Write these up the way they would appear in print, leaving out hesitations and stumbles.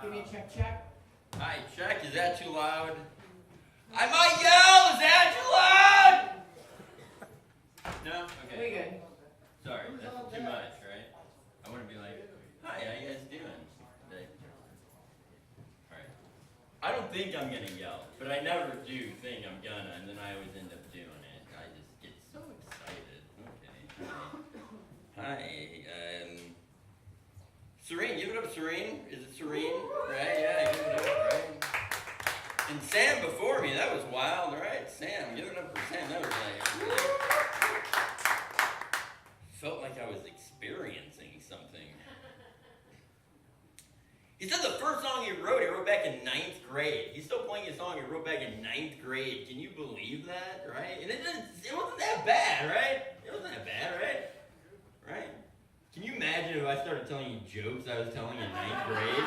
Give me a check. Hi, check. Is that too loud? I might yell. Is that too loud? No? Okay. We good. Sorry, that's too much, right? I want to be like, hi, how you guys doing today? Alright. I don't think I'm going to yell, but I never do think I'm gonna, and then I always end up doing it. I just get so excited. Okay. Hi, Serene, give it up, Serene. Is it Serene? Right, yeah, give it up, right? And Sam before me, that was wild, right? Sam, give it up for Sam. That was like, felt like I was experiencing something. He said the first song he wrote back in 9th grade. He's still playing a song he wrote back in 9th grade. Can you believe that, right? And it wasn't that bad, right? It wasn't that bad, right? Right? Can you imagine if I started telling you jokes I was telling in 9th grade?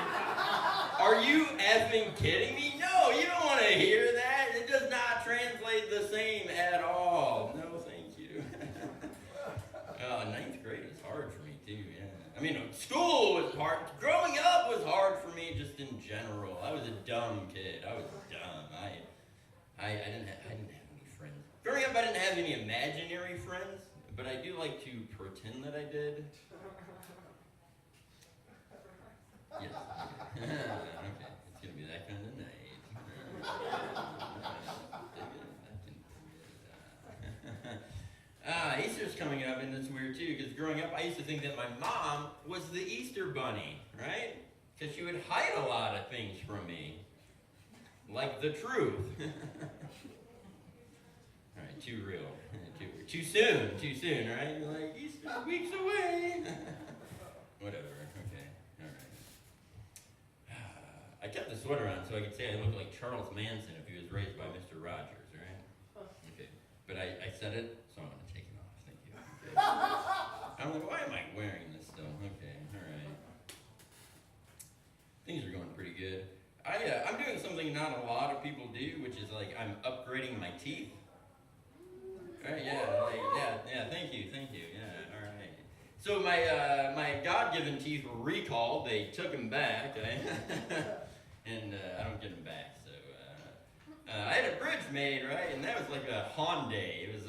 Are you effing kidding me? No, you don't want to hear that. It does not translate the same at all. No, thank you. 9th grade was hard for me too, yeah. I mean, school was hard. Growing up was hard for me just in general. I was a dumb kid. I was dumb. I didn't have any friends. Growing up, I didn't have any imaginary friends, but I do like to pretend that I did. Yes. Okay. It's gonna be that kind of night. Easter's coming up, and it's weird too, because growing up, I used to think that my mom was the Easter bunny, right? Because she would hide a lot of things from me, like the truth. All right, too real. Too soon, right? You're like, Easter's weeks away. Whatever, okay, all right. I kept the sweater on so I could say I look like Charles Manson if he was raised by Mr. Rogers, right? Okay, but I said it, so I'm going to take it off, thank you. Okay. I'm like, why am I wearing this still? Okay, all right. Things are going pretty good. I'm doing something not a lot of people do, which is like I'm upgrading my teeth. Right, yeah, thank you, yeah, all right. So my God-given teeth were recalled. They took them back, and I don't get them back. So I had a bridge made, right, and that was like a Hyundai. It was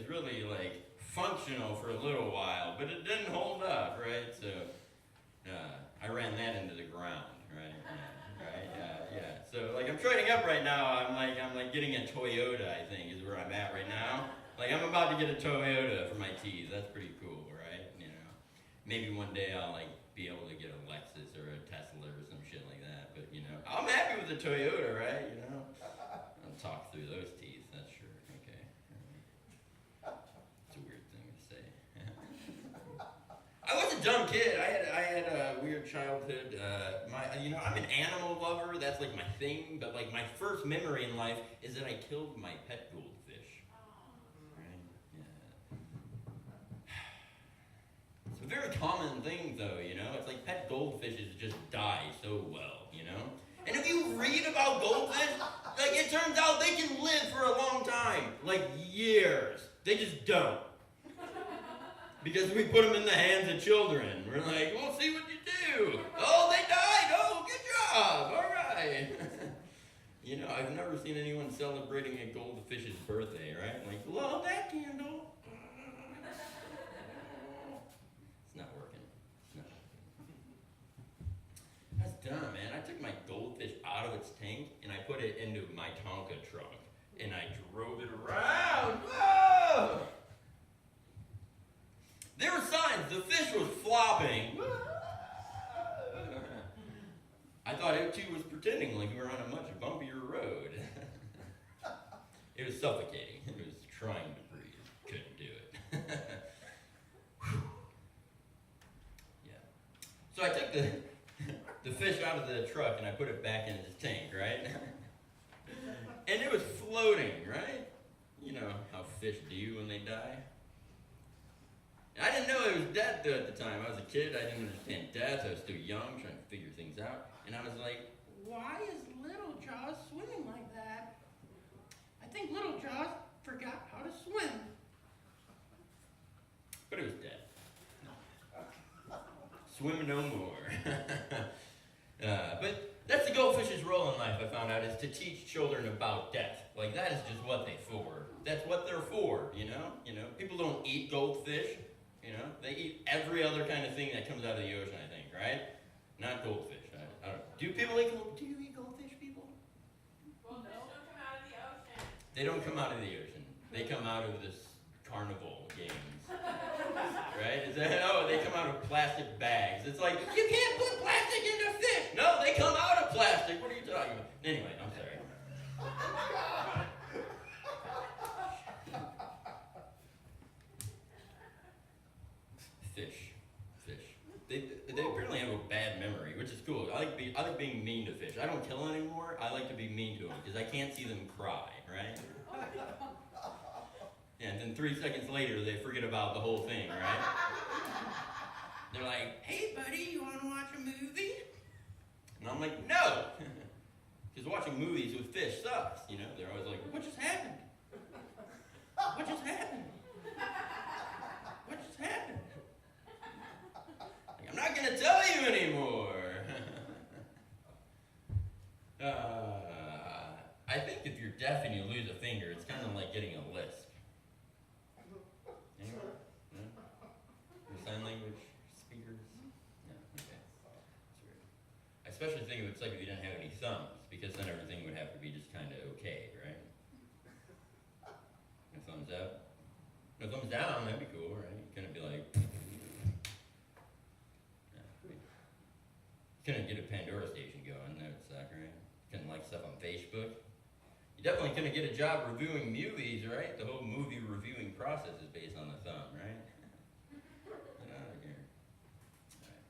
really like functional for a little while, but it didn't hold up, right? So I ran that into the ground, right? Yeah. So like I'm trading up right now. I'm like getting a Toyota. I think is where I'm at right now. Like I'm about to get a Toyota for my teeth. That's pretty cool, right? You know, maybe one day I'll like be able to get a Lexus or a Tesla or some shit like that. But you know, I'm happy with the Toyota, right? You know, I'll talk through those teeth. That's sure. Okay. It's a weird thing to say. I was a dumb kid. I had a weird childhood. I'm an animal lover. That's like my thing. But like my first memory in life is that I killed my pet goldfish. It's a very common thing, though, you know? It's like pet goldfishes just die so well, you know? And if you read about goldfish, like, it turns out they can live for a long time. Like, years. They just don't. Because we put them in the hands of children. We're like, well, see what you do. Oh, they died. Oh, good job. All right. You know, I've never seen anyone celebrating a goldfish's birthday, right? Like, love that candle. That's dumb, man. I took my goldfish out of its tank and I put it into my Tonka truck and I drove it around. Whoa! There were signs. The fish was flopping. I thought it too was pretending like we were on a much bumpier road. It was suffocating. It was trying to breathe. Couldn't do it. Yeah. So I took the fish out of the truck and I put it back in its tank, right? And it was floating, right? You know how fish do when they die. I didn't know it was death though at the time. I was a kid, I didn't understand death, I was still young, trying to figure things out. And I was like, why is Little Jaws swimming like that? I think Little Jaws forgot how to swim. But it was dead. Swim no more. But goldfish's role in life, I found out, is to teach children about death. Like, that is just what they're for. That's what they're for, you know? People don't eat goldfish, They eat every other kind of thing that comes out of the ocean, I think, right? Not goldfish. I don't know. Do people eat goldfish? Do you eat goldfish, people? Well, no. Fish don't come out of the ocean. They don't come out of the ocean. They come out of this carnival games. Right? They come out of plastic bags. It's like, you can't put plastic into fish. No, they come out of plastic. What are you talking about? Anyway, I'm sorry. Fish. They apparently have a bad memory, which is cool. I like being mean to fish. I don't kill them anymore. I like to be mean to them because I can't see them cry, right? And then 3 seconds later, they forget about the whole thing, right? They're like, hey, buddy, you want to watch a movie? And I'm like, no! Because watching movies with fish sucks, They're always like, what just happened? What just happened? What just happened? Like, I'm not going to tell you anymore. I think if you're deaf and you lose a finger, it's kind of like getting a lisp. Anyone? No? Sign language speakers? No, okay. That's weird. I especially think it would suck if you didn't have any thumbs, because then everything would have to be just kind of okay, right? No thumbs up? No thumbs down, that'd be cool, right? You couldn't be like... Couldn't get a Pandora station going, that would suck, right? Couldn't like stuff on Facebook. You definitely couldn't get a job reviewing movies, right? The whole movie reviewing process is based on the thumb, right? Get out of here. Right.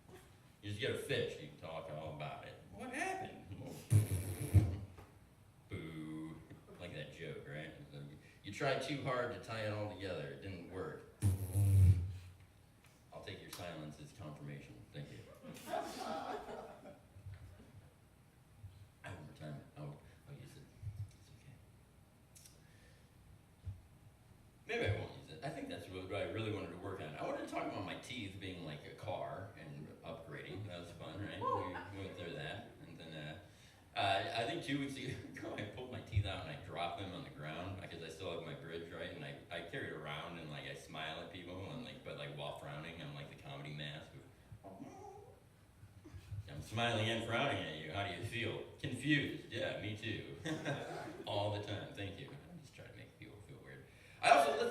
You just get a fish, you can talk all about it. What happened? Boo. Like that joke, right? You tried too hard to tie it all together, it didn't work. I'll take your silence as confirmation. Thank you. Maybe I won't use it. I think that's what I really wanted to work on. I wanted to talk about my teeth being like a car and upgrading. That was fun, right? We went through that. And then I think 2 weeks ago I pulled my teeth out and I dropped them on the ground because I still have my bridge, right? And I carry it around and like I smile at people and but while frowning, I'm like the comedy mask. I'm smiling and frowning at you. How do you feel? Confused. Yeah, me too. All the time. Thank you.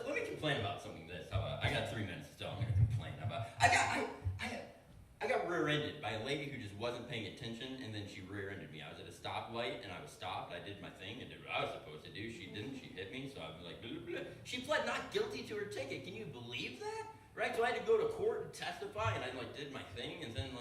Let me complain about something. How about, I got 3 minutes still. I'm going to complain about. I got rear-ended by a lady who just wasn't paying attention, and then she rear-ended me. I was at a stoplight, and I was stopped. I did my thing. I did what I was supposed to do. She didn't. She hit me, so I was like, blah, blah, blah. She pled not guilty to her ticket. Can you believe that? Right? So I had to go to court and testify, and I did my thing, and then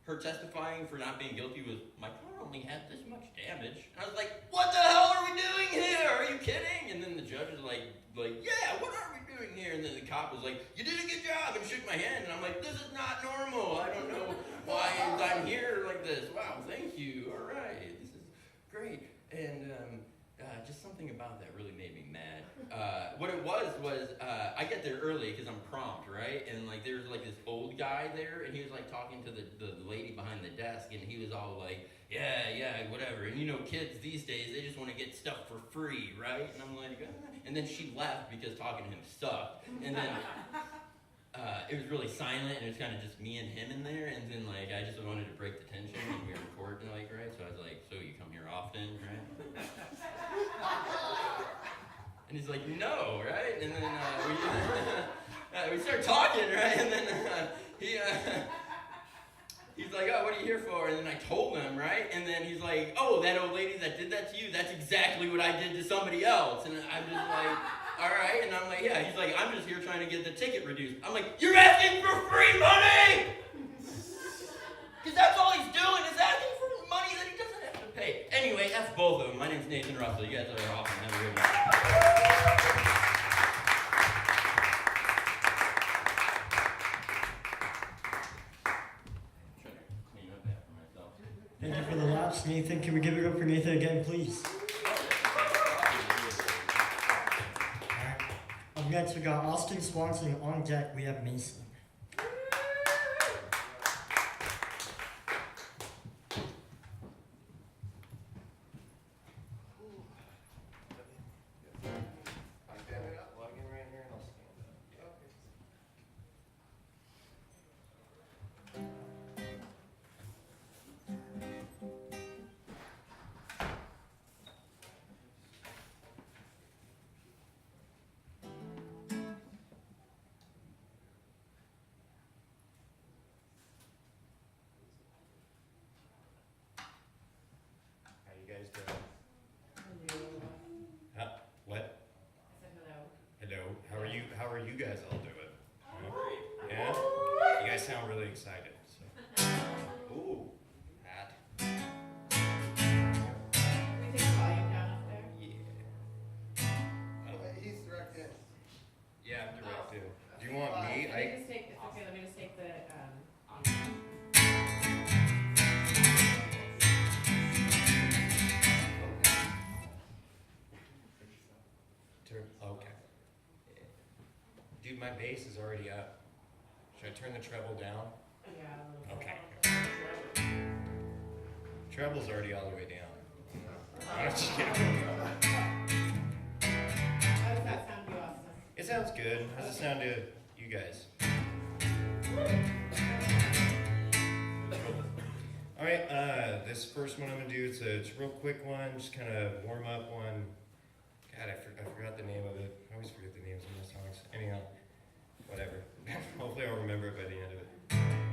her testifying for not being guilty was, my car only had this much damage. And I was like, what the hell are we doing here? Are you kidding? And then the judge was like, yeah, what are we doing here? And then the cop was like, you did a good job, and shook my hand. And I'm like, this is not normal. I don't know why I'm here like this. Wow, thank you. All right, this is great. And just something about that really made me mad. What it was I get there early because I'm prompt, right? And there was this old guy there, and he was talking to the lady behind the desk, and he was all like, yeah, whatever. And kids these days, they just want to get stuff for free, right? And I'm like, and then she left because talking to him sucked. And then it was really silent, and it was kind of just me and him in there. And then I just wanted to break the tension, and we were recording, right? So I was like, so you come here often, right? And he's like, no, right? And then we start talking, right? And then he's like, oh, what are you here for? And then I told him, right? And then he's like, oh, that old lady that did that to you, that's exactly what I did to somebody else. And I'm just like, all right. And I'm like, yeah. He's like, I'm just here trying to get the ticket reduced. I'm like, you're asking for free money! Because that's all he's doing is asking for money that he doesn't have to pay. Anyway, F both of them. My name's Nathan Russell. You guys are awesome. Have a good night. Thank you for the laps, Nathan. Can we give it up for Nathan again, please? Alright. Up next, we got Austin Swanson. On deck, we have Mason. my bass is already up. Should I turn the treble down? Yeah, a little bit. Okay. Treble's already all the way down. I'm just kidding. How does that sound to you, Austin? It sounds good. How does it sound to you guys? Alright, this first one I'm gonna do, it's a real quick one, just kind of warm up one. God, I forgot the name of it. I always forget the names of my songs. Anyhow, whatever. Hopefully I'll remember it by the end of it.